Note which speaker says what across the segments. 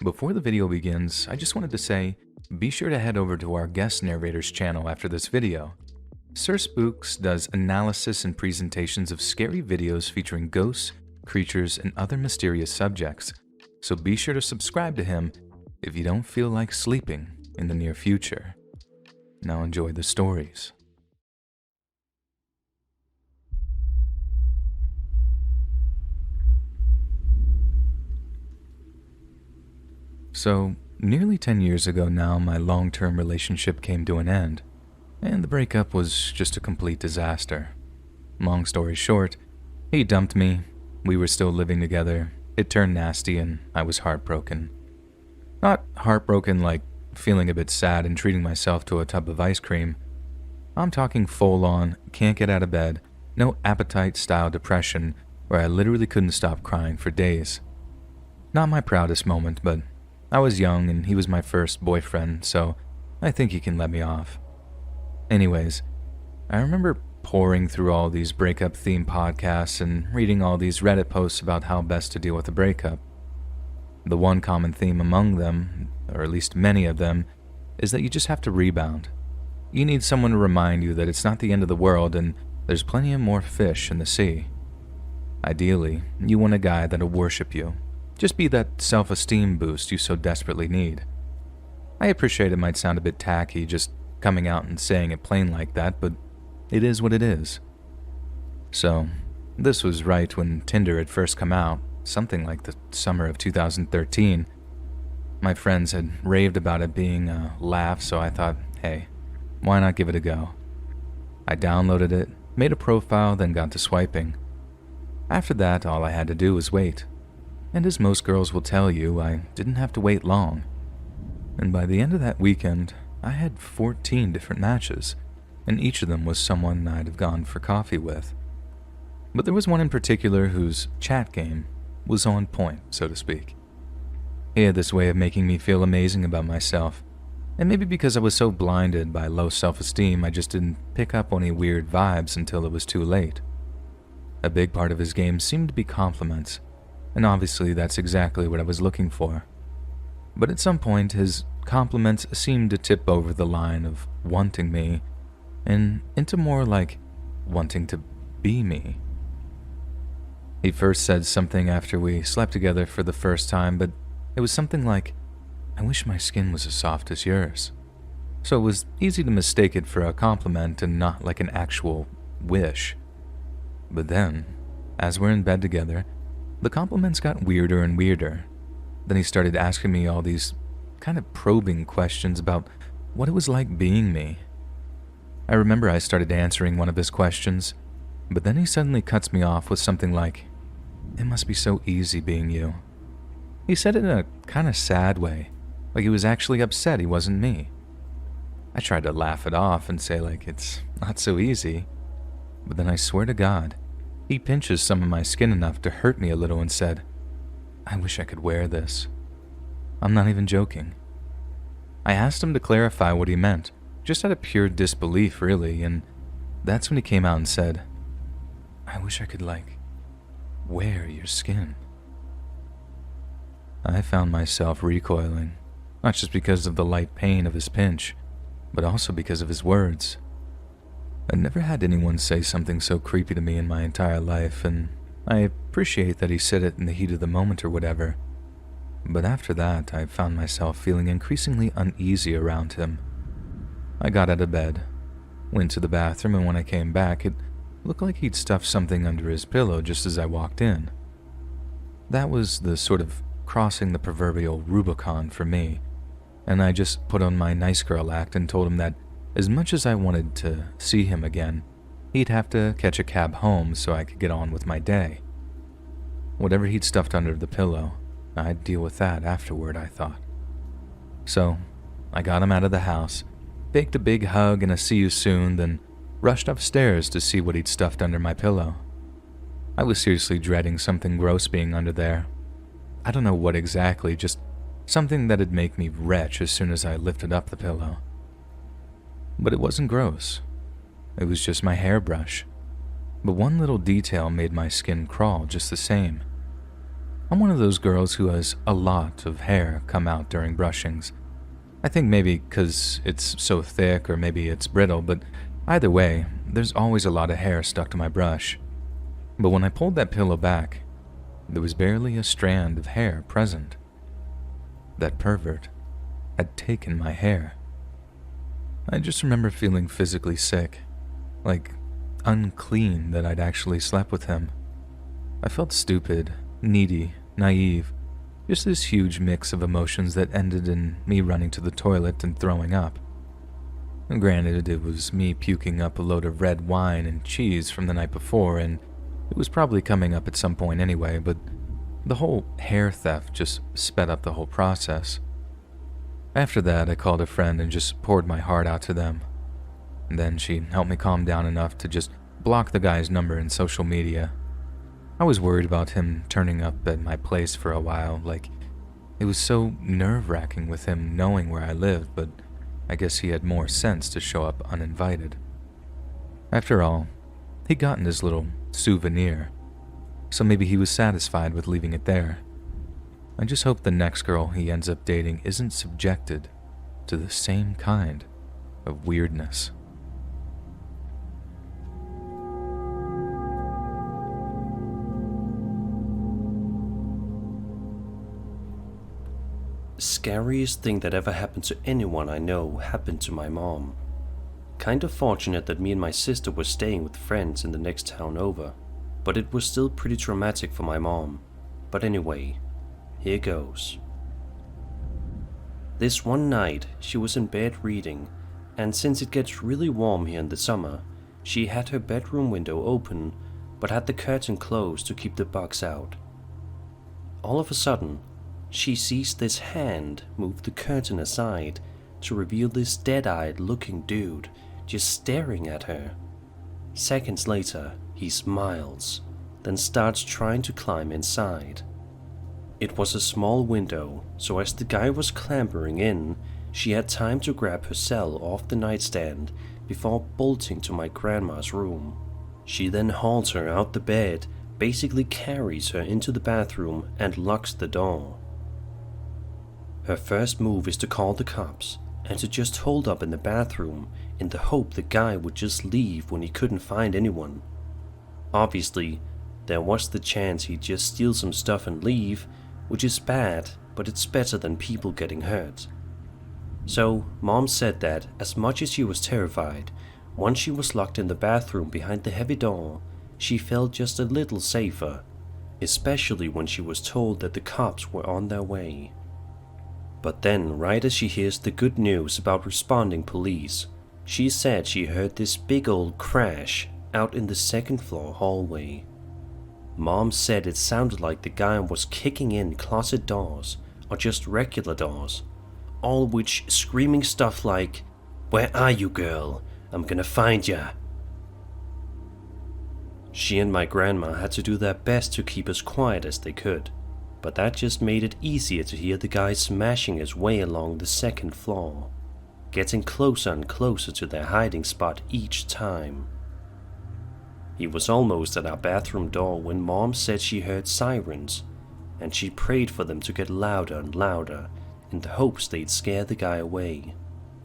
Speaker 1: Before the video begins, I just wanted to say, be sure to head over to our guest narrator's channel after this video. Sir Spooks does analysis and presentations of scary videos featuring ghosts, creatures, and other mysterious subjects, so be sure to subscribe to him if you don't feel like sleeping in the near future. Now enjoy the stories. So, nearly 10 years ago now, my long-term relationship came to an end, and the breakup was just a complete disaster. Long story short, he dumped me, we were still living together, it turned nasty, and I was heartbroken. Not heartbroken like feeling a bit sad and treating myself to a tub of ice cream. I'm talking full-on, can't get out of bed, no appetite-style depression where I literally couldn't stop crying for days. Not my proudest moment, but I was young and he was my first boyfriend, so I think he can let me off. Anyways, I remember poring through all these breakup-themed podcasts and reading all these Reddit posts about how best to deal with a breakup. The one common theme among them, or at least many of them, is that you just have to rebound. You need someone to remind you that it's not the end of the world and there's plenty of more fish in the sea. Ideally, you want a guy that'll worship you. Just be that self-esteem boost you so desperately need. I appreciate it might sound a bit tacky just coming out and saying it plain like that, but it is what it is. So, this was right when Tinder had first come out, something like the summer of 2013. My friends had raved about it being a laugh, so I thought, hey, why not give it a go? I downloaded it, made a profile, then got to swiping. After that, all I had to do was wait. And as most girls will tell you, I didn't have to wait long. And by the end of that weekend, I had 14 different matches, and each of them was someone I'd have gone for coffee with. But there was one in particular whose chat game was on point, so to speak. He had this way of making me feel amazing about myself, and maybe because I was so blinded by low self-esteem, I just didn't pick up on any weird vibes until it was too late. A big part of his game seemed to be compliments, and obviously that's exactly what I was looking for. But at some point, his compliments seemed to tip over the line of wanting me and into more like wanting to be me. He first said something after we slept together for the first time, but it was something like, "I wish my skin was as soft as yours." So it was easy to mistake it for a compliment and not like an actual wish. But then, as we're in bed together, the compliments got weirder and weirder. Then he started asking me all these kind of probing questions about what it was like being me. I remember I started answering one of his questions, but then he suddenly cuts me off with something like, "It must be so easy being you." He said it in a kind of sad way, like he was actually upset he wasn't me. I tried to laugh it off and say like it's not so easy, but then I swear to God, he pinches some of my skin enough to hurt me a little and said, "I wish I could wear this." I'm not even joking. I asked him to clarify what he meant, just out of pure disbelief really, and that's when he came out and said, "I wish I could wear your skin." I found myself recoiling, not just because of the light pain of his pinch, but also because of his words. I'd never had anyone say something so creepy to me in my entire life, and I appreciate that he said it in the heat of the moment or whatever. But after that, I found myself feeling increasingly uneasy around him. I got out of bed, went to the bathroom, and when I came back, it looked like he'd stuffed something under his pillow just as I walked in. That was the sort of crossing the proverbial Rubicon for me, and I just put on my nice girl act and told him that as much as I wanted to see him again, he'd have to catch a cab home so I could get on with my day. Whatever he'd stuffed under the pillow, I'd deal with that afterward, I thought. So, I got him out of the house, faked a big hug and a see you soon, then rushed upstairs to see what he'd stuffed under my pillow. I was seriously dreading something gross being under there. I don't know what exactly, just something that'd make me retch as soon as I lifted up the pillow. But it wasn't gross. It was just my hairbrush. But one little detail made my skin crawl just the same. I'm one of those girls who has a lot of hair come out during brushings. I think maybe because it's so thick or maybe it's brittle, but either way, there's always a lot of hair stuck to my brush. But when I pulled that pillow back, there was barely a strand of hair present. That pervert had taken my hair. I just remember feeling physically sick, like unclean that I'd actually slept with him. I felt stupid, needy, naive, just this huge mix of emotions that ended in me running to the toilet and throwing up. And granted, it was me puking up a load of red wine and cheese from the night before, and it was probably coming up at some point anyway, but the whole hair theft just sped up the whole process. After that, I called a friend and just poured my heart out to them. And then she helped me calm down enough to just block the guy's number in social media. I was worried about him turning up at my place for a while, like it was so nerve-wracking with him knowing where I lived, but I guess he had more sense to show up uninvited. After all, he'd gotten his little souvenir, so maybe he was satisfied with leaving it there. I just hope the next girl he ends up dating isn't subjected to the same kind of weirdness.
Speaker 2: Scariest thing that ever happened to anyone I know happened to my mom. Kind of fortunate that me and my sister were staying with friends in the next town over, but it was still pretty traumatic for my mom. But anyway, here goes. This one night, she was in bed reading, and since it gets really warm here in the summer, she had her bedroom window open, but had the curtain closed to keep the bugs out. All of a sudden, she sees this hand move the curtain aside to reveal this dead-eyed looking dude just staring at her. Seconds later, he smiles, then starts trying to climb inside. It was a small window, so as the guy was clambering in, she had time to grab her cell off the nightstand before bolting to my grandma's room. She then hauls her out the bed, basically carries her into the bathroom and locks the door. Her first move is to call the cops and to just hold up in the bathroom in the hope the guy would just leave when he couldn't find anyone. Obviously, there was the chance he'd just steal some stuff and leave, which is bad, but it's better than people getting hurt. So, Mom said that, as much as she was terrified, once she was locked in the bathroom behind the heavy door, she felt just a little safer, especially when she was told that the cops were on their way. But then, right as she hears the good news about responding police, she said she heard this big old crash out in the second floor hallway. Mom said it sounded like the guy was kicking in closet doors, or just regular doors, all which screaming stuff like, "Where are you, girl? I'm gonna find ya." She and my grandma had to do their best to keep as quiet as they could, but that just made it easier to hear the guy smashing his way along the second floor, getting closer and closer to their hiding spot each time. He was almost at our bathroom door when Mom said she heard sirens, and she prayed for them to get louder and louder in the hopes they'd scare the guy away.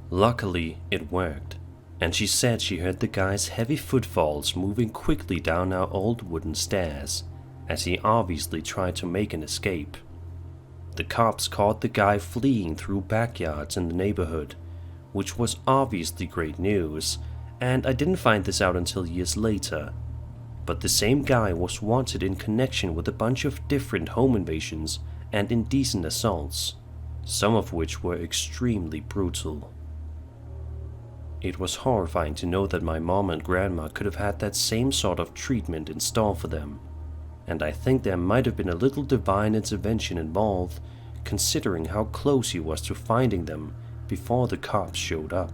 Speaker 2: Luckily, it worked, and she said she heard the guy's heavy footfalls moving quickly down our old wooden stairs, as he obviously tried to make an escape. The cops caught the guy fleeing through backyards in the neighborhood, which was obviously great news, and I didn't find this out until years later. But the same guy was wanted in connection with a bunch of different home invasions and indecent assaults, some of which were extremely brutal. It was horrifying to know that my mom and grandma could have had that same sort of treatment in store for them, and I think there might have been a little divine intervention involved, considering how close he was to finding them before the cops showed up.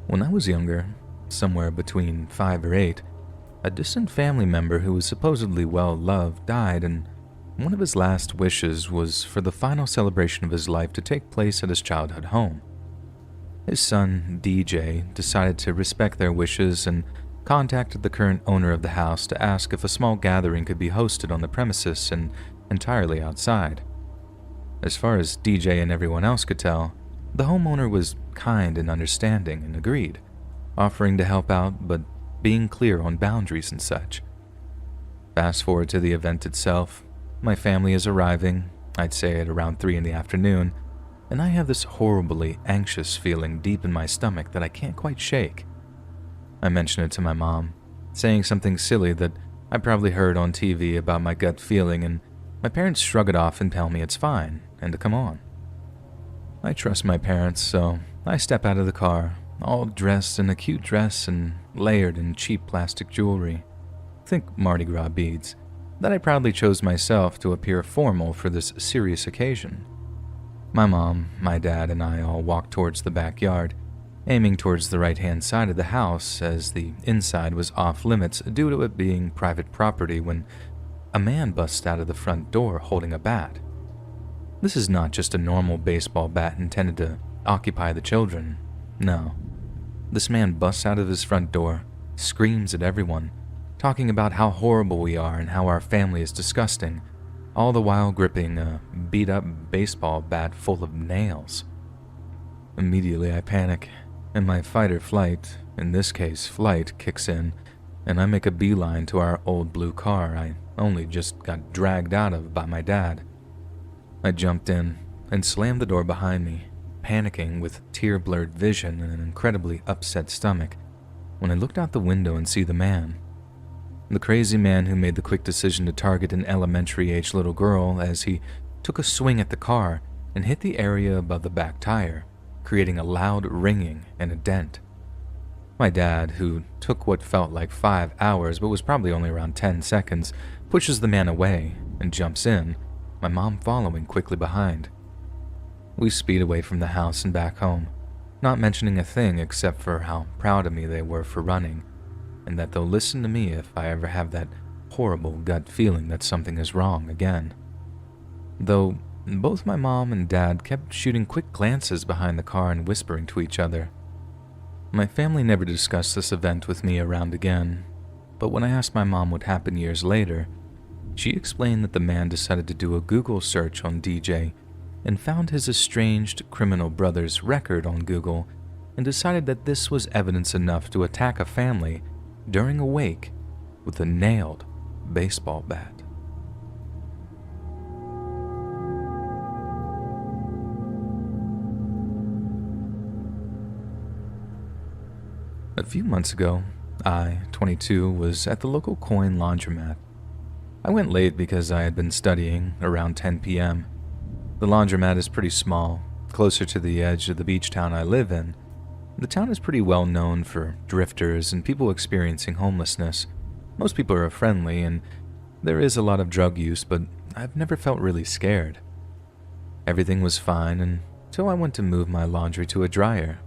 Speaker 1: When I was younger, somewhere between 5 or 8, a distant family member who was supposedly well-loved died, and one of his last wishes was for the final celebration of his life to take place at his childhood home. His son, DJ, decided to respect their wishes and contacted the current owner of the house to ask if a small gathering could be hosted on the premises and entirely outside. As far as DJ and everyone else could tell, the homeowner was kind and understanding and agreed, offering to help out but being clear on boundaries and such. Fast forward to the event itself. My family is arriving, I'd say at around 3 in the afternoon, and I have this horribly anxious feeling deep in my stomach that I can't quite shake. I mention it to my mom, saying something silly that I probably heard on TV about my gut feeling, and my parents shrug it off and tell me it's fine and to come on. I trust my parents, so I step out of the car, all dressed in a cute dress and layered in cheap plastic jewelry. Think Mardi Gras beads, that I proudly chose myself to appear formal for this serious occasion. My mom, my dad, and I all walked towards the backyard, aiming towards the right-hand side of the house as the inside was off-limits due to it being private property when a man busts out of the front door holding a bat. This is not just a normal baseball bat intended to occupy the children. No. This man busts out of his front door, screams at everyone, talking about how horrible we are and how our family is disgusting, all the while gripping a beat-up baseball bat full of nails. Immediately I panic, and my fight or flight, in this case flight, kicks in, and I make a beeline to our old blue car I only just got dragged out of by my dad. I jumped in and slammed the door behind me, panicking with tear-blurred vision and an incredibly upset stomach, when I looked out the window and see the man. The crazy man who made the quick decision to target an elementary-age little girl as he took a swing at the car and hit the area above the back tire, creating a loud ringing and a dent. My dad, who took what felt like 5 hours but was probably only around 10 seconds, pushes the man away and jumps in, my mom following quickly behind. We speed away from the house and back home, not mentioning a thing except for how proud of me they were for running, and that they'll listen to me if I ever have that horrible gut feeling that something is wrong again. Though both my mom and dad kept shooting quick glances behind the car and whispering to each other. My family never discussed this event with me around again, but when I asked my mom what happened years later, she explained that the man decided to do a Google search on DJ and found his estranged criminal brother's record on Google and decided that this was evidence enough to attack a family during a wake with a nailed baseball bat. A few months ago, I, 22, was at the local coin laundromat. I went late because I had been studying around 10 p.m. The laundromat is pretty small, closer to the edge of the beach town I live in. The town is pretty well known for drifters and people experiencing homelessness. Most people are friendly and there is a lot of drug use, but I've never felt really scared. Everything was fine until I went to move my laundry to a dryer.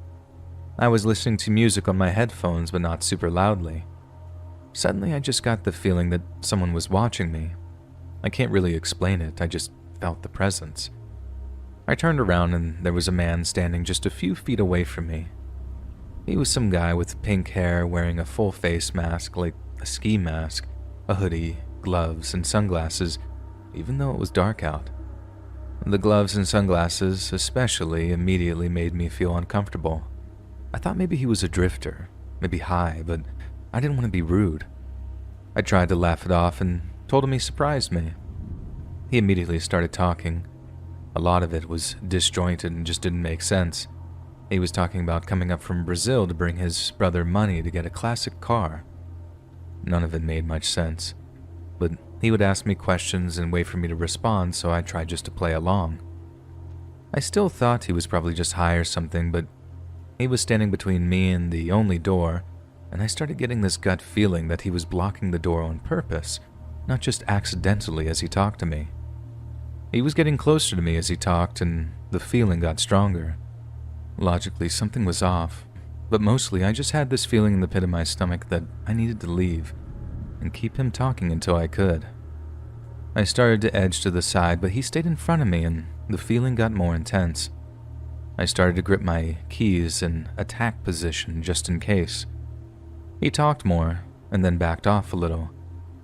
Speaker 1: I was listening to music on my headphones, but not super loudly. Suddenly, I just got the feeling that someone was watching me. I can't really explain it, I just felt the presence. I turned around and there was a man standing just a few feet away from me. He was some guy with pink hair wearing a full face mask like a ski mask, a hoodie, gloves, and sunglasses, even though it was dark out. The gloves and sunglasses especially immediately made me feel uncomfortable. I thought maybe he was a drifter, maybe high, but I didn't want to be rude. I tried to laugh it off and told him he surprised me. He immediately started talking. A lot of it was disjointed and just didn't make sense. He was talking about coming up from Brazil to bring his brother money to get a classic car. None of it made much sense, but he would ask me questions and wait for me to respond, so I tried just to play along. I still thought he was probably just high or something, but he was standing between me and the only door, and I started getting this gut feeling that he was blocking the door on purpose, not just accidentally as he talked to me. He was getting closer to me as he talked, and the feeling got stronger. Logically, something was off, but mostly I just had this feeling in the pit of my stomach that I needed to leave and keep him talking until I could. I started to edge to the side, but he stayed in front of me and the feeling got more intense. I started to grip my keys in attack position just in case. He talked more and then backed off a little.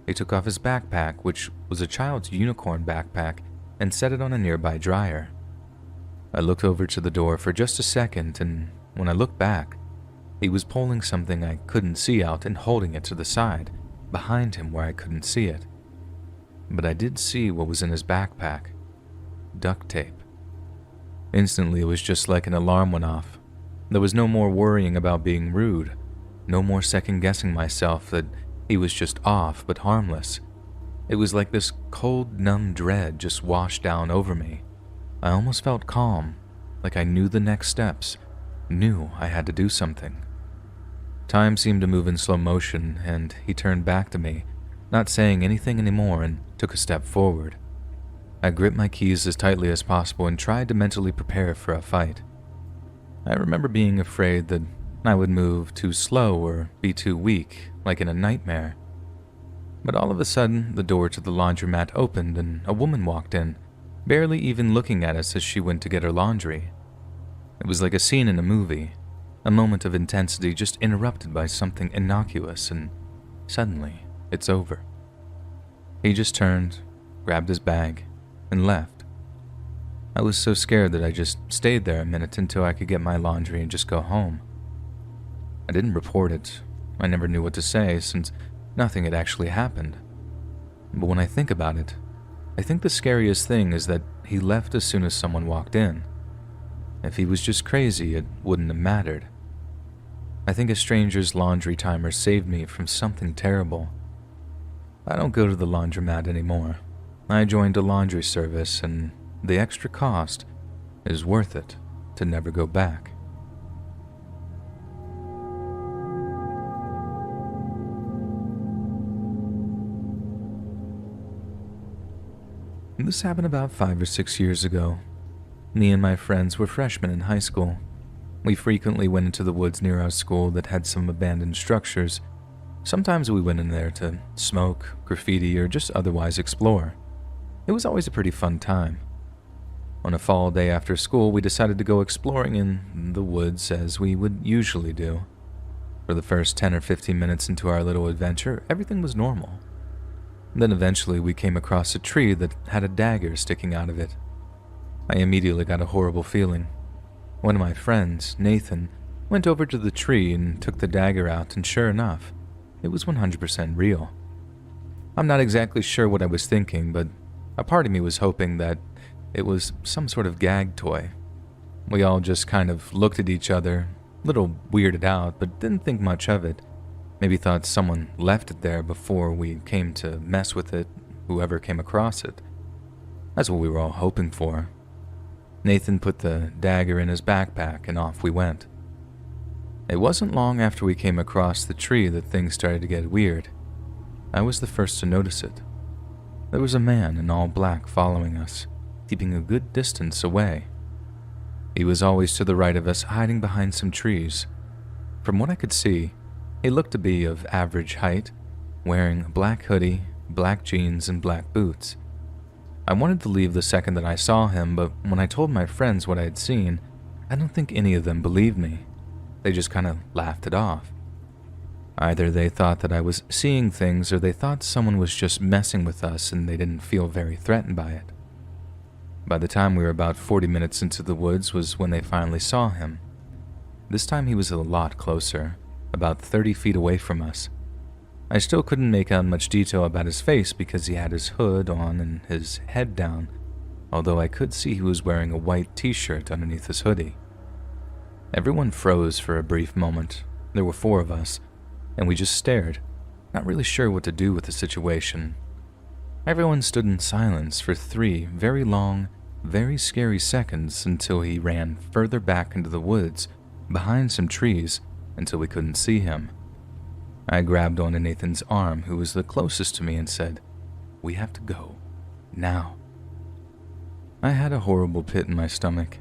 Speaker 1: He took off his backpack, which was a child's unicorn backpack, and set it on a nearby dryer. I looked over to the door for just a second, and when I looked back, he was pulling something I couldn't see out and holding it to the side, behind him where I couldn't see it. But I did see what was in his backpack. Duct tape. Instantly, it was just like an alarm went off. There was no more worrying about being rude, no more second-guessing myself that he was just off but harmless. It was like this cold, numb dread just washed down over me. I almost felt calm, like I knew the next steps, knew I had to do something. Time seemed to move in slow motion, and he turned back to me, not saying anything anymore, and took a step forward. I gripped my keys as tightly as possible and tried to mentally prepare for a fight. I remember being afraid that I would move too slow or be too weak, like in a nightmare. But all of a sudden, the door to the laundromat opened and a woman walked in, barely even looking at us as she went to get her laundry. It was like a scene in a movie, a moment of intensity just interrupted by something innocuous, and suddenly, it's over. He just turned, grabbed his bag, and left. I was so scared that I just stayed there a minute until I could get my laundry and just go home. I didn't report it. I never knew what to say since nothing had actually happened. But when I think about it, I think the scariest thing is that he left as soon as someone walked in. If he was just crazy, it wouldn't have mattered. I think a stranger's laundry timer saved me from something terrible. I don't go to the laundromat anymore. I joined a laundry service, and the extra cost is worth it to never go back. This happened about 5 or 6 years ago. Me and my friends were freshmen in high school. We frequently went into the woods near our school that had some abandoned structures. Sometimes we went in there to smoke, graffiti, or just otherwise explore. It was always a pretty fun time. On a fall day after school, we decided to go exploring in the woods as we would usually do. For the first 10 or 15 minutes into our little adventure, everything was normal. Then eventually we came across a tree that had a dagger sticking out of it. I immediately got a horrible feeling. One of my friends, Nathan, went over to the tree and took the dagger out, and sure enough, it was 100% real. I'm not exactly sure what I was thinking, but a part of me was hoping that it was some sort of gag toy. We all just kind of looked at each other, a little weirded out, but didn't think much of it. Maybe thought someone left it there before we came to mess with it, whoever came across it. That's what we were all hoping for. Nathan put the dagger in his backpack and off we went. It wasn't long after we came across the tree that things started to get weird. I was the first to notice it. There was a man in all black following us, keeping a good distance away. He was always to the right of us, hiding behind some trees. From what I could see, he looked to be of average height, wearing a black hoodie, black jeans, and black boots. I wanted to leave the second that I saw him, but when I told my friends what I had seen, I don't think any of them believed me. They just kind of laughed it off. Either they thought that I was seeing things, or they thought someone was just messing with us and they didn't feel very threatened by it. By the time we were about 40 minutes into the woods was when they finally saw him. This time he was a lot closer, about 30 feet away from us. I still couldn't make out much detail about his face because he had his hood on and his head down, although I could see he was wearing a white t-shirt underneath his hoodie. Everyone froze for a brief moment. There were 4 of us, and we just stared, not really sure what to do with the situation. Everyone stood in silence for 3 very long, very scary seconds until he ran further back into the woods, behind some trees, until we couldn't see him. I grabbed onto Nathan's arm, who was the closest to me, and said, "We have to go. Now." I had a horrible pit in my stomach.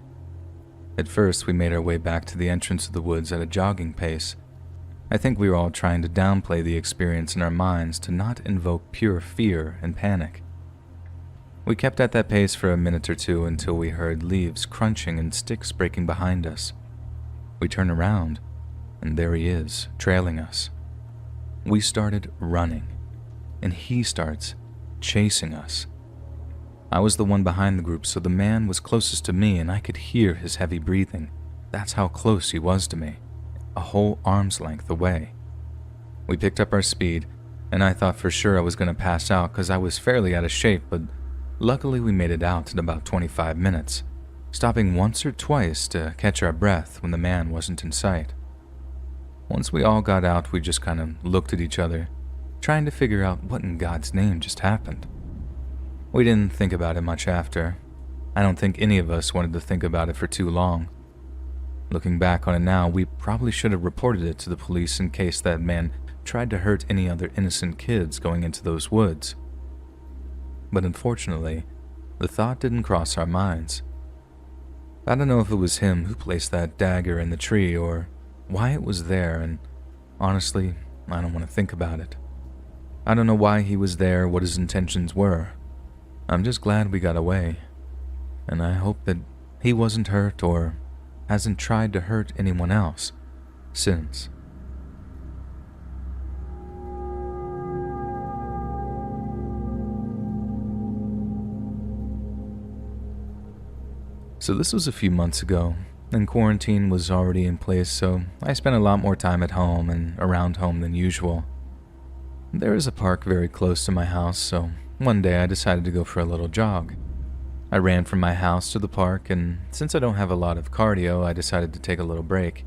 Speaker 1: At first, we made our way back to the entrance of the woods at a jogging pace. I think we were all trying to downplay the experience in our minds to not invoke pure fear and panic. We kept at that pace for a minute or two until we heard leaves crunching and sticks breaking behind us. We turn around, and there he is, trailing us. We started running, and he starts chasing us. I was the one behind the group, so the man was closest to me, and I could hear his heavy breathing. That's how close he was to me, a whole arm's length away. We picked up our speed, and I thought for sure I was going to pass out because I was fairly out of shape, but luckily we made it out in about 25 minutes, stopping once or twice to catch our breath when the man wasn't in sight. Once we all got out, we just kind of looked at each other, trying to figure out what in God's name just happened. We didn't think about it much after. I don't think any of us wanted to think about it for too long. Looking back on it now, we probably should have reported it to the police in case that man tried to hurt any other innocent kids going into those woods. But unfortunately, the thought didn't cross our minds. I don't know if it was him who placed that dagger in the tree or why it was there, and honestly, I don't want to think about it. I don't know why he was there, what his intentions were. I'm just glad we got away, and I hope that he wasn't hurt or hasn't tried to hurt anyone else since. So this was a few months ago, and quarantine was already in place, so I spent a lot more time at home and around home than usual. There is a park very close to my house, so one day I decided to go for a little jog. I ran from my house to the park, and since I don't have a lot of cardio, I decided to take a little break.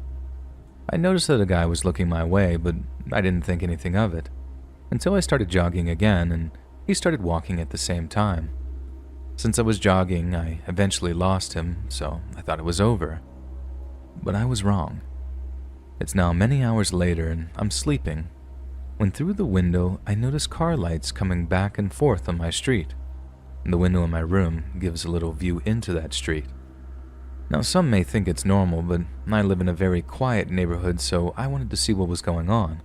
Speaker 1: I noticed that a guy was looking my way, but I didn't think anything of it, until I started jogging again, and he started walking at the same time. Since I was jogging, I eventually lost him, so I thought it was over. But I was wrong. It's now many hours later, and I'm sleeping, when through the window I notice car lights coming back and forth on my street. The window in my room gives a little view into that street. Now some may think it's normal, but I live in a very quiet neighborhood, so I wanted to see what was going on.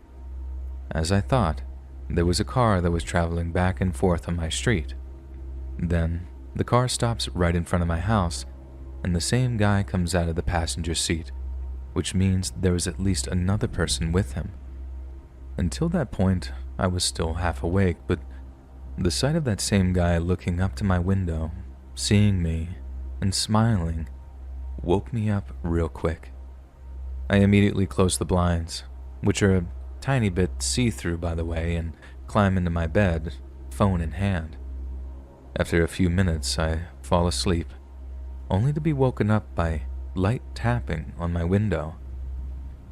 Speaker 1: As I thought, there was a car that was traveling back and forth on my street. Then, the car stops right in front of my house, and the same guy comes out of the passenger seat, which means there was at least another person with him. Until that point, I was still half awake, but the sight of that same guy looking up to my window, seeing me, and smiling, woke me up real quick. I immediately closed the blinds, which are a tiny bit see-through by the way, and climb into my bed, phone in hand. After a few minutes, I fall asleep, only to be woken up by light tapping on my window.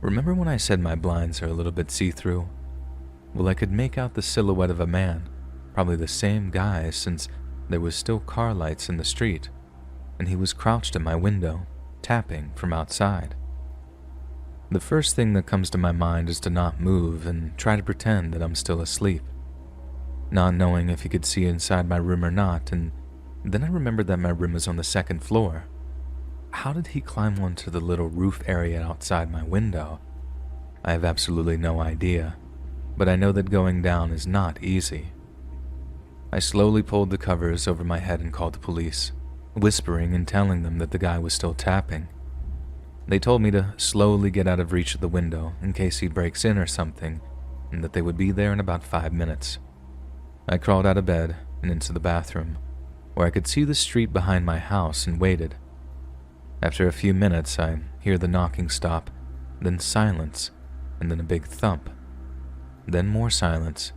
Speaker 1: Remember when I said my blinds are a little bit see-through? Well, I could make out the silhouette of a man, probably the same guy since there was still car lights in the street, and he was crouched at my window, tapping from outside. The first thing that comes to my mind is to not move and try to pretend that I'm still asleep, not knowing if he could see inside my room or not, and then I remembered that my room is on the second floor. How did he climb onto the little roof area outside my window? I have absolutely no idea, but I know that going down is not easy. I slowly pulled the covers over my head and called the police, whispering and telling them that the guy was still tapping. They told me to slowly get out of reach of the window in case he breaks in or something, and that they would be there in about 5 minutes. I crawled out of bed and into the bathroom, where I could see the street behind my house, and waited. After a few minutes, I hear the knocking stop, then silence, and then a big thump. Then more silence,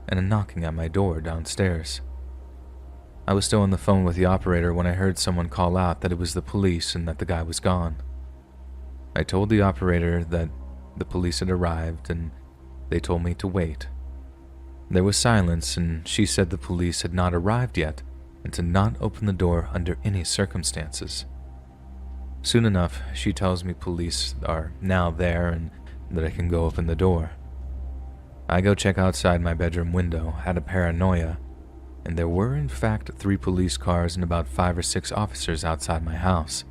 Speaker 1: and a knocking at my door downstairs. I was still on the phone with the operator when I heard someone call out that it was the police and that the guy was gone. I told the operator that the police had arrived, and they told me to wait. There was silence, and she said the police had not arrived yet, and to not open the door under any circumstances. Soon enough, she tells me police are now there and that I can go open the door. I go check outside my bedroom window out of paranoia, and there were in fact 3 police cars and about 5 or 6 officers outside my house.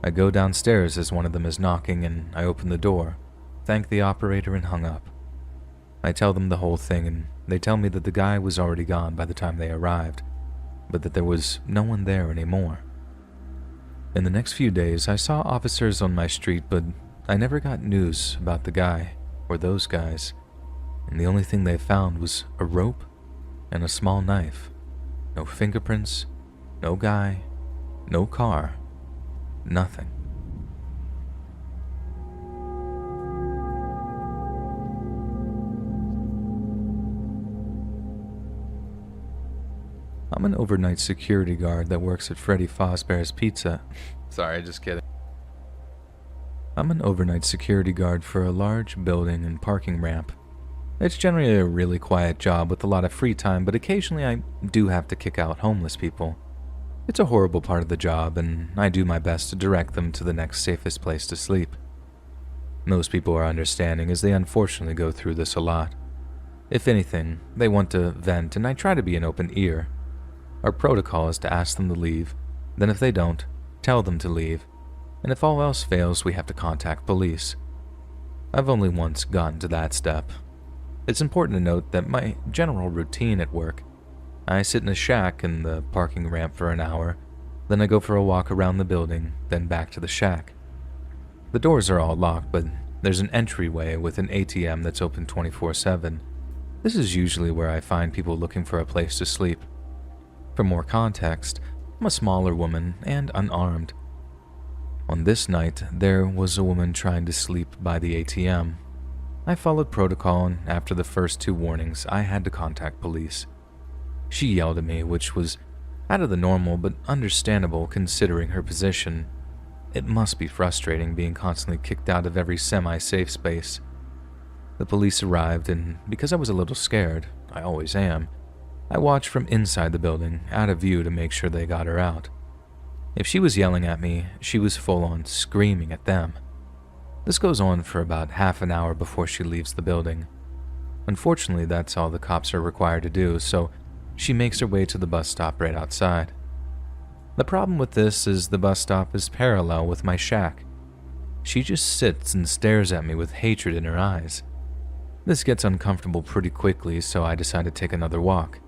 Speaker 1: I go downstairs as one of them is knocking, and I open the door, thank the operator, and hung up. I tell them the whole thing, and they tell me that the guy was already gone by the time they arrived, but that there was no one there anymore. In the next few days, I saw officers on my street, but I never got news about the guy or those guys, and the only thing they found was a rope and a small knife. No fingerprints, no guy, no car, nothing. I'm an overnight security guard that works at Freddy Fazbear's Pizza. Sorry, just kidding. I'm an overnight security guard for a large building and parking ramp. It's generally a really quiet job with a lot of free time, but occasionally I do have to kick out homeless people. It's a horrible part of the job, and I do my best to direct them to the next safest place to sleep. Most people are understanding as they unfortunately go through this a lot. If anything, they want to vent, and I try to be an open ear. Our protocol is to ask them to leave, then if they don't, tell them to leave, and if all else fails, we have to contact police. I've only once gotten to that step. It's important to note that my general routine at work, I sit in a shack in the parking ramp for an hour, then I go for a walk around the building, then back to the shack. The doors are all locked, but there's an entryway with an ATM that's open 24/7. This is usually where I find people looking for a place to sleep. For more context, I'm a smaller woman and unarmed. On this night, there was a woman trying to sleep by the ATM. I followed protocol, and after the first 2 warnings, I had to contact police. She yelled at me, which was out of the normal but understandable considering her position. It must be frustrating being constantly kicked out of every semi-safe space. The police arrived, and because I was a little scared, I always am, I watched from inside the building, out of view to make sure they got her out. If she was yelling at me, she was full-on screaming at them. This goes on for about half an hour before she leaves the building. Unfortunately, that's all the cops are required to do, so she makes her way to the bus stop right outside. The problem with this is the bus stop is parallel with my shack. She just sits and stares at me with hatred in her eyes. This gets uncomfortable pretty quickly, so I decide to take another walk.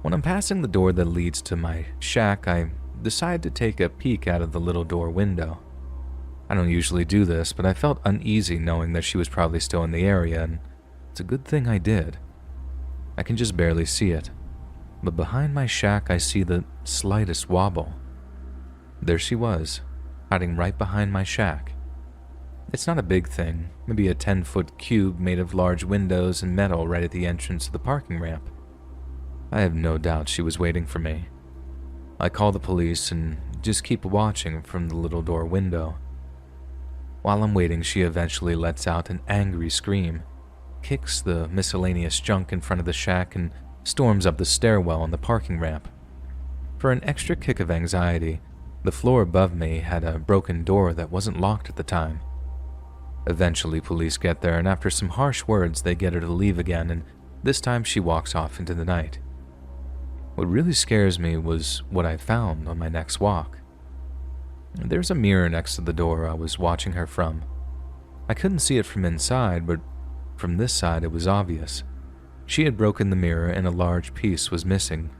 Speaker 1: When I'm passing the door that leads to my shack, I decide to take a peek out of the little door window. I don't usually do this, but I felt uneasy knowing that she was probably still in the area, and it's a good thing I did. I can just barely see it, but behind my shack I see the slightest wobble. There she was, hiding right behind my shack. It's not a big thing, maybe a 10-foot cube made of large windows and metal right at the entrance to the parking ramp. I have no doubt she was waiting for me. I call the police and just keep watching from the little door window. While I'm waiting, she eventually lets out an angry scream, kicks the miscellaneous junk in front of the shack, and storms up the stairwell on the parking ramp. For an extra kick of anxiety, the floor above me had a broken door that wasn't locked at the time. Eventually, police get there, and after some harsh words, they get her to leave again, and this time she walks off into the night. What really scares me was what I found on my next walk. There's a mirror next to the door I was watching her from. I couldn't see it from inside, but from this side it was obvious. She had broken the mirror and a large piece was missing.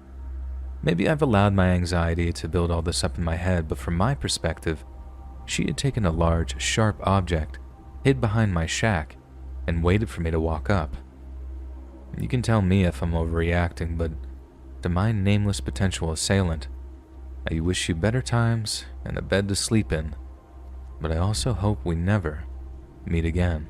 Speaker 1: Maybe I've allowed my anxiety to build all this up in my head, but from my perspective, she had taken a large, sharp object, hid behind my shack, and waited for me to walk up. You can tell me if I'm overreacting, but to my nameless potential assailant, I wish you better times and a bed to sleep in, but I also hope we never meet again.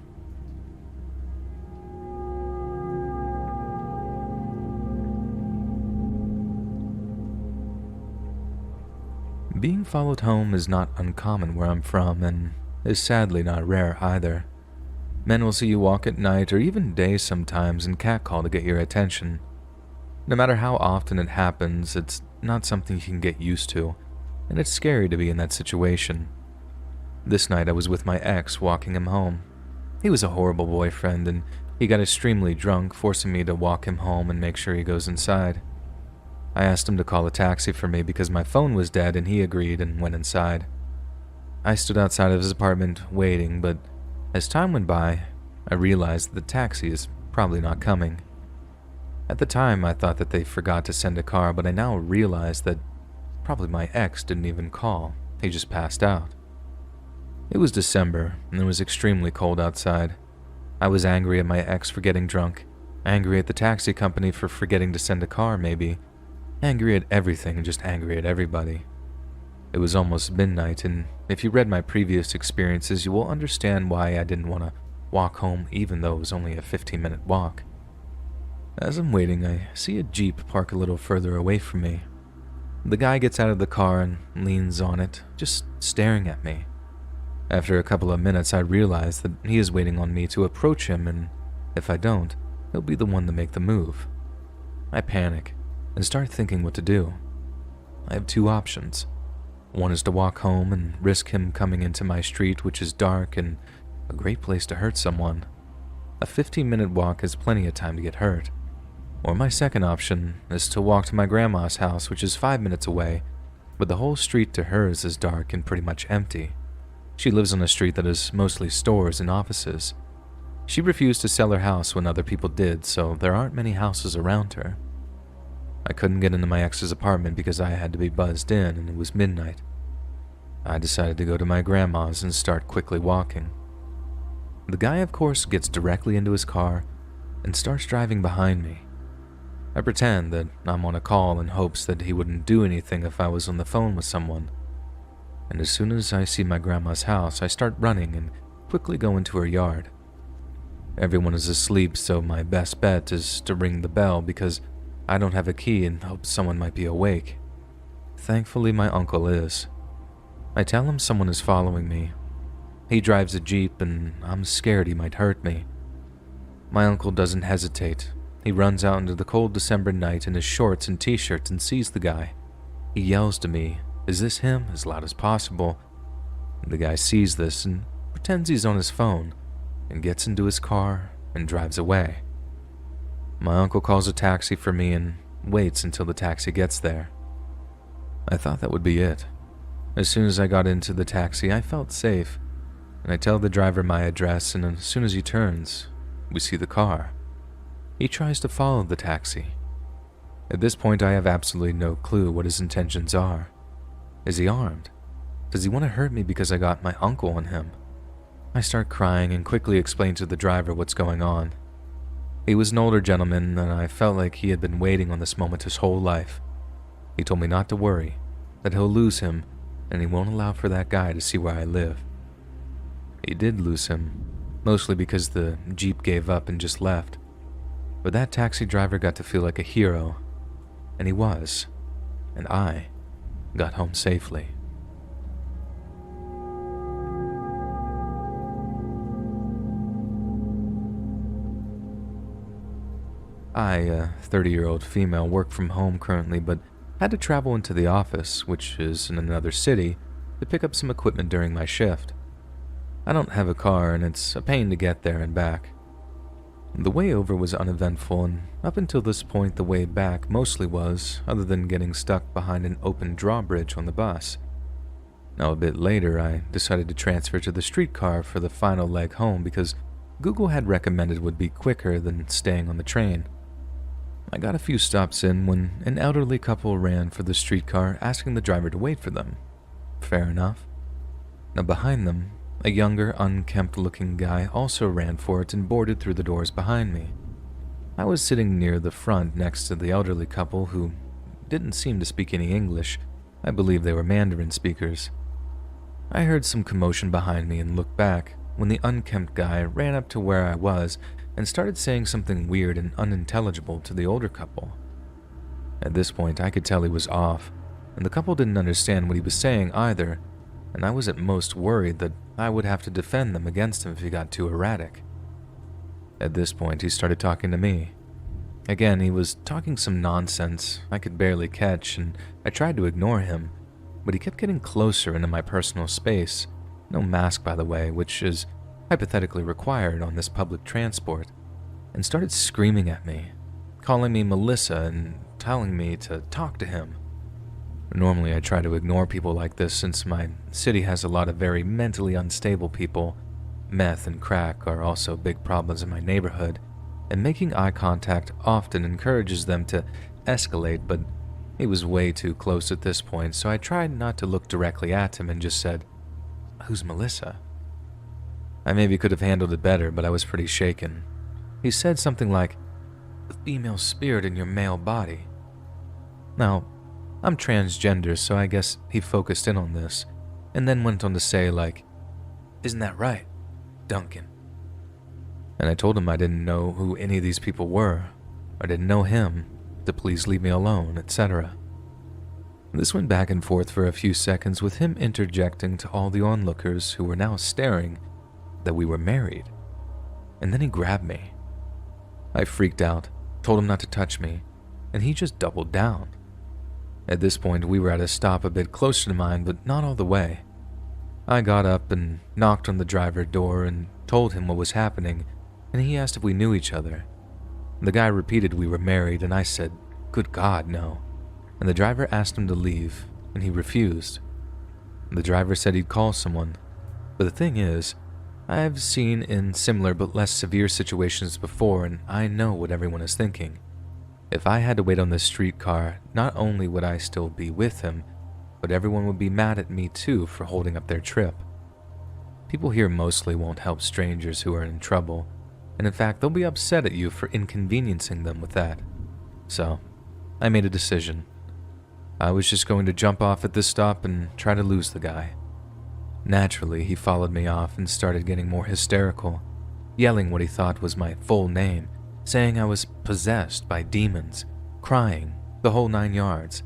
Speaker 1: Being followed home is not uncommon where I'm from, and is sadly not rare either. Men will see you walk at night or even day sometimes and catcall to get your attention. No matter how often it happens, it's not something you can get used to, and it's scary to be in that situation. This night I was with my ex walking him home. He was a horrible boyfriend, and he got extremely drunk, forcing me to walk him home and make sure he goes inside. I asked him to call a taxi for me because my phone was dead, and he agreed and went inside. I stood outside of his apartment waiting, but as time went by, I realized the taxi is probably not coming. At the time, I thought that they forgot to send a car, but I now realize that probably my ex didn't even call. He just passed out. It was December, and it was extremely cold outside. I was angry at my ex for getting drunk, angry at the taxi company for forgetting to send a car maybe, angry at everything and just angry at everybody. It was almost midnight, and if you read my previous experiences, you will understand why I didn't want to walk home even though it was only a 15-minute walk. As I'm waiting, I see a Jeep park a little further away from me. The guy gets out of the car and leans on it, just staring at me. After a couple of minutes, I realize that he is waiting on me to approach him, and if I don't, he'll be the one to make the move. I panic and start thinking what to do. I have two options. One is to walk home and risk him coming into my street, which is dark and a great place to hurt someone. A 15-minute walk is plenty of time to get hurt. Or my second option is to walk to my grandma's house, which is 5 minutes away, but the whole street to hers is dark and pretty much empty. She lives on a street that is mostly stores and offices. She refused to sell her house when other people did, so there aren't many houses around her. I couldn't get into my ex's apartment because I had to be buzzed in and it was midnight. I decided to go to my grandma's and start quickly walking. The guy, of course, gets directly into his car and starts driving behind me. I pretend that I'm on a call in hopes that he wouldn't do anything if I was on the phone with someone. And as soon as I see my grandma's house, I start running and quickly go into her yard. Everyone is asleep, so my best bet is to ring the bell because I don't have a key and hope someone might be awake. Thankfully, my uncle is. I tell him someone is following me. He drives a Jeep and I'm scared he might hurt me. My uncle doesn't hesitate. He runs out into the cold December night in his shorts and t-shirt and sees the guy. He yells to me, "Is this him?" as loud as possible. The guy sees this and pretends he's on his phone and gets into his car and drives away. My uncle calls a taxi for me and waits until the taxi gets there. I thought that would be it. As soon as I got into the taxi, I felt safe, and I tell the driver my address, and as soon as he turns, we see the car. He tries to follow the taxi. At this point, I have absolutely no clue what his intentions are. Is he armed? Does he want to hurt me because I got my uncle on him? I start crying and quickly explain to the driver what's going on. He was an older gentleman, and I felt like he had been waiting on this moment his whole life. He told me not to worry, that he'll lose him, and he won't allow for that guy to see where I live. He did lose him, mostly because the Jeep gave up and just left. But that taxi driver got to feel like a hero, and he was, and I got home safely. I, a 30-year-old female, work from home currently, but had to travel into the office, which is in another city, to pick up some equipment during my shift. I don't have a car, and it's a pain to get there and back. The way over was uneventful, and up until this point the way back mostly was, other than getting stuck behind an open drawbridge on the bus. Now a bit later, I decided to transfer to the streetcar for the final leg home because Google had recommended it would be quicker than staying on the train. I got a few stops in when an elderly couple ran for the streetcar, asking the driver to wait for them. Fair enough. Now behind them, a younger, unkempt-looking guy also ran for it and boarded through the doors behind me. I was sitting near the front next to the elderly couple who didn't seem to speak any English. I believe they were Mandarin speakers. I heard some commotion behind me and looked back when the unkempt guy ran up to where I was and started saying something weird and unintelligible to the older couple. At this point, I could tell he was off, and the couple didn't understand what he was saying either, and I was at most worried that I would have to defend them against him if he got too erratic. At this point, he started talking to me. Again, he was talking some nonsense I could barely catch, and I tried to ignore him, but he kept getting closer into my personal space. No mask, by the way, which is hypothetically required on this public transport, and started screaming at me, calling me Melissa and telling me to talk to him. Normally I try to ignore people like this since my city has a lot of very mentally unstable people. Meth and crack are also big problems in my neighborhood, and making eye contact often encourages them to escalate, but he was way too close at this point, so I tried not to look directly at him and just said, "Who's Melissa?" I maybe could have handled it better, but I was pretty shaken. He said something like, "The female spirit in your male body." Now, I'm transgender, so I guess he focused in on this, and then went on to say, like, "Isn't that right, Duncan?" And I told him I didn't know who any of these people were. I didn't know him, to please leave me alone, etc. This went back and forth for a few seconds, with him interjecting to all the onlookers who were now staring that we were married. And then he grabbed me. I freaked out, told him not to touch me, and he just doubled down. At this point, we were at a stop a bit closer to mine, but not all the way. I got up and knocked on the driver's door and told him what was happening, and he asked if we knew each other. The guy repeated we were married, and I said, "Good God, no." And the driver asked him to leave, and he refused. The driver said he'd call someone, but the thing is, I've seen in similar but less severe situations before, and I know what everyone is thinking. If I had to wait on this streetcar, not only would I still be with him, but everyone would be mad at me too for holding up their trip. People here mostly won't help strangers who are in trouble, and in fact they'll be upset at you for inconveniencing them with that. So, I made a decision. I was just going to jump off at this stop and try to lose the guy. Naturally, he followed me off and started getting more hysterical, yelling what he thought was my full name, saying I was possessed by demons, crying, the whole 9 yards.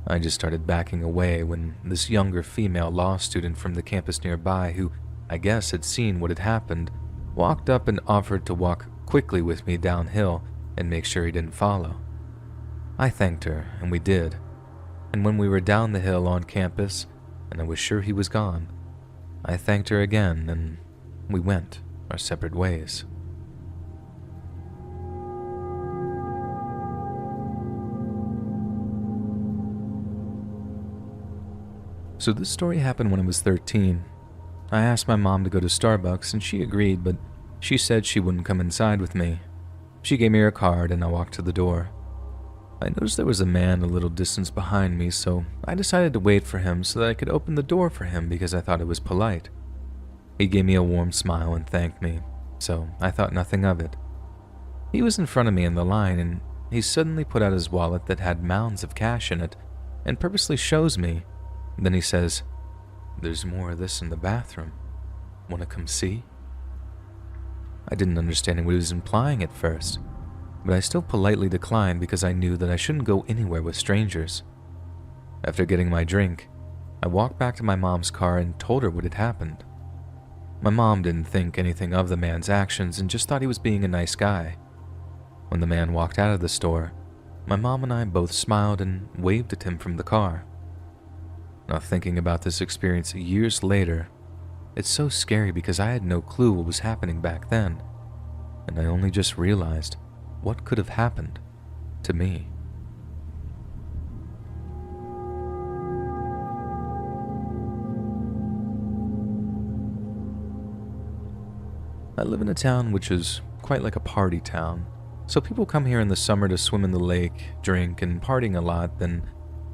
Speaker 1: I just started backing away when this younger female law student from the campus nearby, who I guess had seen what had happened, walked up and offered to walk quickly with me downhill and make sure he didn't follow. I thanked her, and we did. And when we were down the hill on campus, and I was sure he was gone, I thanked her again, and we went our separate ways. So this story happened when I was 13. I asked my mom to go to Starbucks, and she agreed, but she said she wouldn't come inside with me. She gave me her card, and I walked to the door. I noticed there was a man a little distance behind me, so I decided to wait for him so that I could open the door for him because I thought it was polite. He gave me a warm smile and thanked me, so I thought nothing of it. He was in front of me in the line, and he suddenly put out his wallet that had mounds of cash in it and purposely shows me. Then he says, "There's more of this in the bathroom. Wanna come see?" I didn't understand what he was implying at first, but I still politely declined because I knew that I shouldn't go anywhere with strangers. After getting my drink, I walked back to my mom's car and told her what had happened. My mom didn't think anything of the man's actions and just thought he was being a nice guy. When the man walked out of the store, my mom and I both smiled and waved at him from the car. Now, thinking about this experience years later, it's so scary because I had no clue what was happening back then, and I only just realized what could have happened to me. I live in a town which is quite like a party town, so people come here in the summer to swim in the lake, drink, and partying a lot. Then,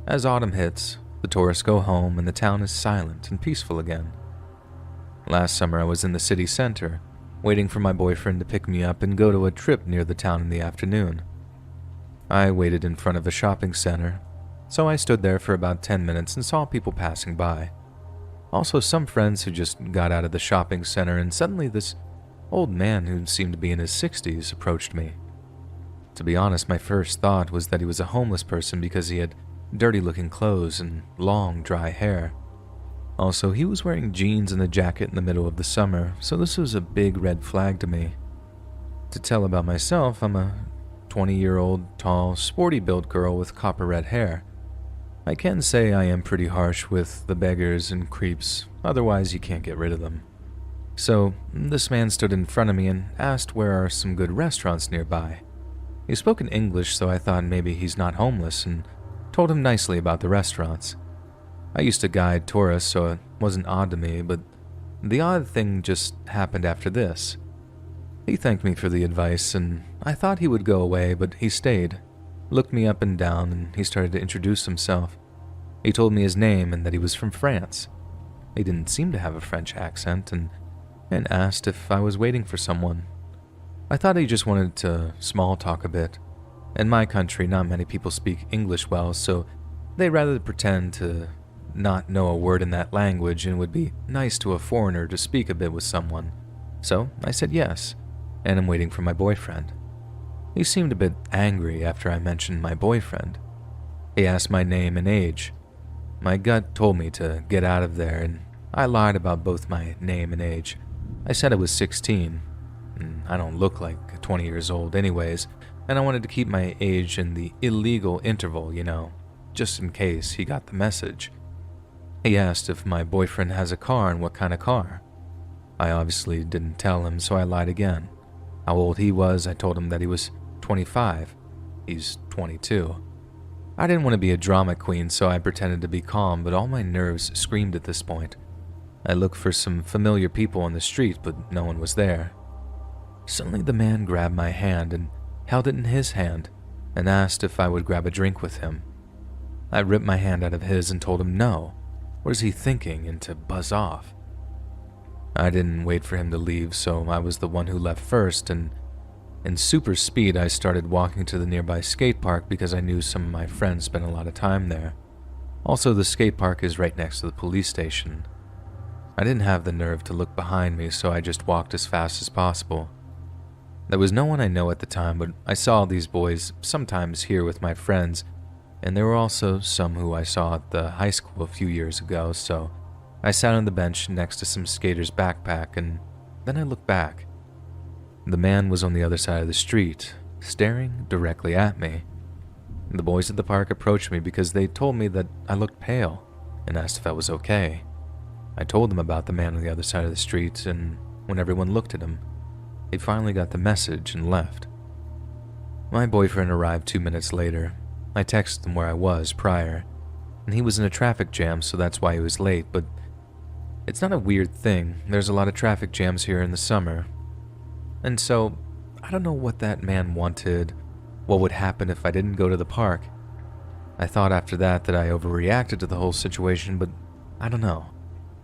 Speaker 1: as autumn hits, the tourists go home and the town is silent and peaceful again. Last summer I was in the city center, waiting for my boyfriend to pick me up and go to a trip near the town in the afternoon. I waited in front of a shopping center, so I stood there for about 10 minutes and saw people passing by. Also some friends who just got out of the shopping center, and suddenly this old man who seemed to be in his 60s approached me. To be honest, my first thought was that he was a homeless person because he had dirty-looking clothes and long, dry hair. Also, he was wearing jeans and a jacket in the middle of the summer, so this was a big red flag to me. To tell about myself, I'm a 20-year-old, tall, sporty-built girl with copper-red hair. I can say I am pretty harsh with the beggars and creeps, otherwise you can't get rid of them. So, this man stood in front of me and asked where are some good restaurants nearby. He spoke in English, so I thought maybe he's not homeless, and told him nicely about the restaurants. I used to guide tourists, so it wasn't odd to me, but the odd thing just happened after this. He thanked me for the advice, and I thought he would go away, but he stayed, looked me up and down, and he started to introduce himself. He told me his name and that he was from France. He didn't seem to have a French accent, and asked if I was waiting for someone. I thought he just wanted to small talk a bit. In my country, not many people speak English well, so they rather pretend to not know a word in that language, and it would be nice to a foreigner to speak a bit with someone. So I said yes, and I'm waiting for my boyfriend. He seemed a bit angry after I mentioned my boyfriend. He asked my name and age. My gut told me to get out of there, and I lied about both my name and age. I said I was 16, and I don't look like 20 years old anyways, and I wanted to keep my age in the illegal interval, just in case he got the message. He asked if my boyfriend has a car and what kind of car. I obviously didn't tell him, so I lied again. How old he was, I told him that he was 25. He's 22. I didn't want to be a drama queen, so I pretended to be calm, but all my nerves screamed at this point. I looked for some familiar people on the street, but no one was there. Suddenly the man grabbed my hand and held it in his hand and asked if I would grab a drink with him. I ripped my hand out of his and told him no. What is he thinking, and to buzz off? I didn't wait for him to leave, so I was the one who left first, and in super speed I started walking to the nearby skate park because I knew some of my friends spent a lot of time there. Also, the skate park is right next to the police station. I didn't have the nerve to look behind me, so I just walked as fast as possible. There was no one I know at the time, but I saw these boys sometimes here with my friends, and there were also some who I saw at the high school a few years ago, so I sat on the bench next to some skater's backpack, and then I looked back. The man was on the other side of the street, staring directly at me. The boys at the park approached me because they told me that I looked pale and asked if I was okay. I told them about the man on the other side of the street, and when everyone looked at him, they finally got the message and left. My boyfriend arrived 2 minutes later. I texted him where I was prior, and he was in a traffic jam, so that's why he was late, but it's not a weird thing. There's a lot of traffic jams here in the summer. And so, I don't know what that man wanted, what would happen if I didn't go to the park. I thought after that I overreacted to the whole situation, but I don't know.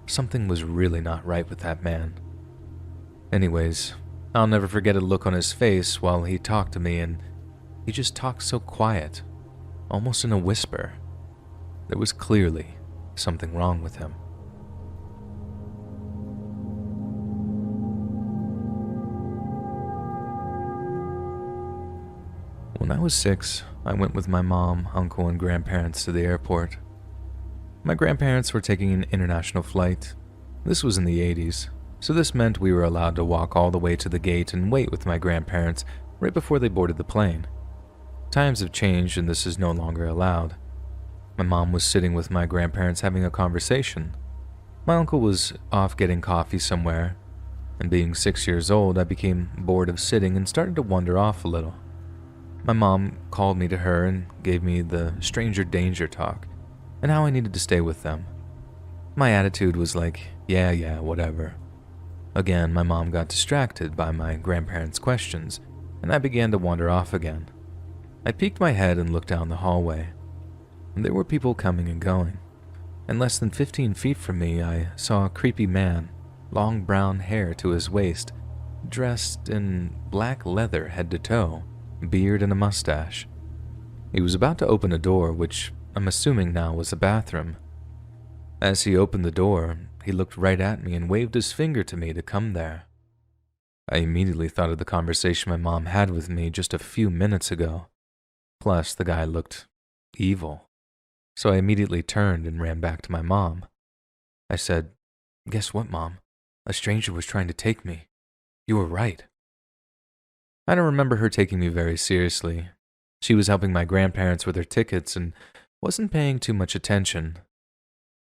Speaker 1: Something was really not right with that man. Anyways, I'll never forget a look on his face while he talked to me, and he just talked so quiet, almost in a whisper. There was clearly something wrong with him. When I was 6, I went with my mom, uncle, and grandparents to the airport. My grandparents were taking an international flight. This was in the 80s, so this meant we were allowed to walk all the way to the gate and wait with my grandparents right before they boarded the plane. Times have changed and this is no longer allowed. My mom was sitting with my grandparents having a conversation. My uncle was off getting coffee somewhere, and being 6 years old, I became bored of sitting and started to wander off a little. My mom called me to her and gave me the stranger danger talk and how I needed to stay with them. My attitude was like, yeah, whatever. Again, my mom got distracted by my grandparents' questions, and I began to wander off again. I peeked my head and looked down the hallway. There were people coming and going, and less than 15 feet from me, I saw a creepy man, long brown hair to his waist, dressed in black leather head to toe, beard and a mustache. He was about to open a door, which I'm assuming now was a bathroom. As he opened the door, he looked right at me and waved his finger to me to come there. I immediately thought of the conversation my mom had with me just a few minutes ago. Plus, the guy looked evil. So I immediately turned and ran back to my mom. I said, "Guess what, Mom? A stranger was trying to take me. You were right." I don't remember her taking me very seriously. She was helping my grandparents with their tickets and wasn't paying too much attention.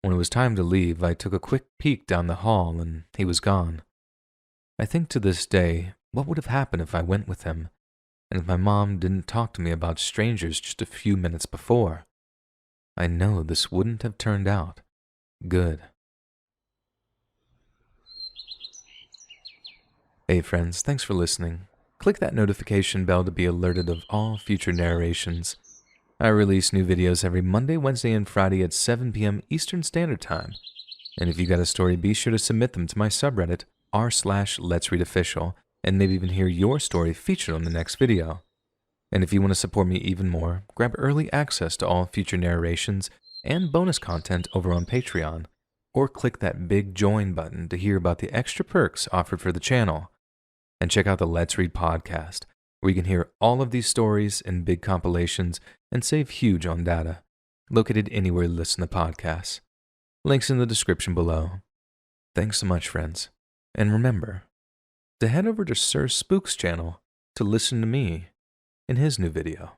Speaker 1: When it was time to leave, I took a quick peek down the hall and he was gone. I think to this day, what would have happened if I went with him, and if my mom didn't talk to me about strangers just a few minutes before? I know this wouldn't have turned out good. Hey friends, thanks for listening. Click that notification bell to be alerted of all future narrations. I release new videos every Monday, Wednesday, and Friday at 7 p.m. Eastern Standard Time. And if you got a story, be sure to submit them to my subreddit, r/LetsReadOfficial, and maybe even hear your story featured on the next video. And if you want to support me even more, grab early access to all future narrations and bonus content over on Patreon, or click that big join button to hear about the extra perks offered for the channel. And check out the Let's Read podcast, where you can hear all of these stories in big compilations and save huge on data, located anywhere you listen to podcasts. Links in the description below. Thanks so much, friends. And remember to head over to Sir Spook's channel to listen to me in his new video.